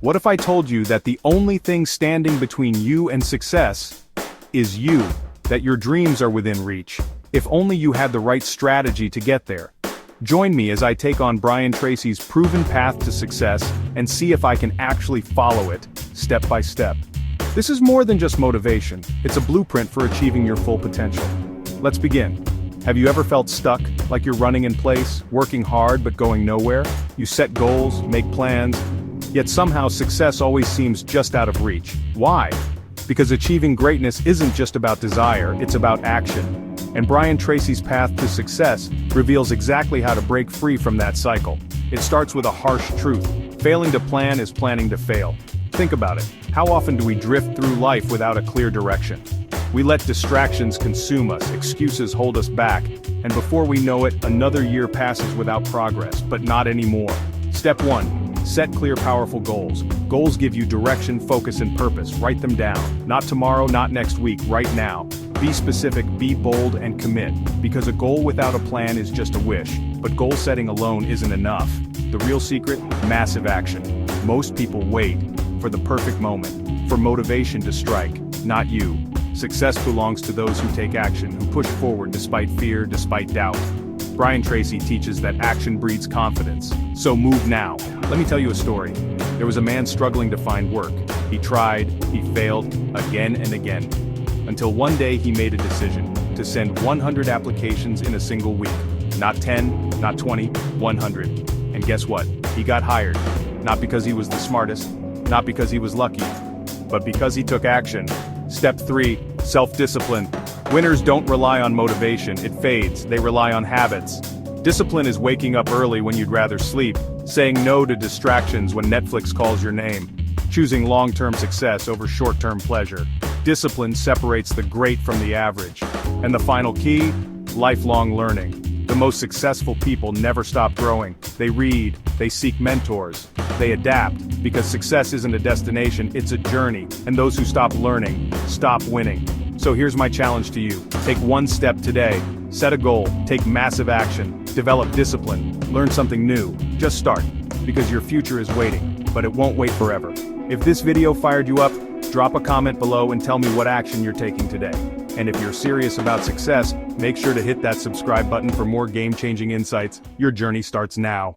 What if I told you that the only thing standing between you and success is you, that your dreams are within reach, if only you had the right strategy to get there? Join me as I take on Brian Tracy's proven path to success and see if I can actually follow it, step by step. This is more than just motivation, it's a blueprint for achieving your full potential. Let's begin. Have you ever felt stuck, like you're running in place, working hard but going nowhere? You set goals, make plans, yet somehow success always seems just out of reach. Why? Because achieving greatness isn't just about desire, it's about action. And Brian Tracy's path to success reveals exactly how to break free from that cycle. It starts with a harsh truth. Failing to plan is planning to fail. Think about it. How often do we drift through life without a clear direction? We let distractions consume us, excuses hold us back, and before we know it, another year passes without progress, but not anymore. Step 1. Set clear, powerful goals. Goals give you direction, focus, and purpose. Write them down. Not tomorrow, not next week, right now. Be specific, be bold, and commit. Because a goal without a plan is just a wish, but goal setting alone isn't enough. The real secret? Massive action. Most people wait for the perfect moment, for motivation to strike, not you. Success belongs to those who take action, who push forward despite fear, despite doubt. Brian Tracy teaches that action breeds confidence. So move now. Let me tell you a story. There was a man struggling to find work. He tried, he failed, again and again. Until one day he made a decision to send 100 applications in a single week. Not 10, not 20, 100. And guess what? He got hired. Not because he was the smartest, not because he was lucky, but because he took action. Step 3, self-discipline. Winners don't rely on motivation, it fades, they rely on habits. Discipline is waking up early when you'd rather sleep, saying no to distractions when Netflix calls your name, choosing long-term success over short-term pleasure. Discipline separates the great from the average. And the final key? Lifelong learning. The most successful people never stop growing. They read, they seek mentors, they adapt, because success isn't a destination, it's a journey, and those who stop learning, stop winning. So here's my challenge to you. Take one step today, set a goal, take massive action, develop discipline, learn something new, just start, because your future is waiting, but it won't wait forever. If this video fired you up, drop a comment below and tell me what action you're taking today. And if you're serious about success, make sure to hit that subscribe button for more game-changing insights. Your journey starts now.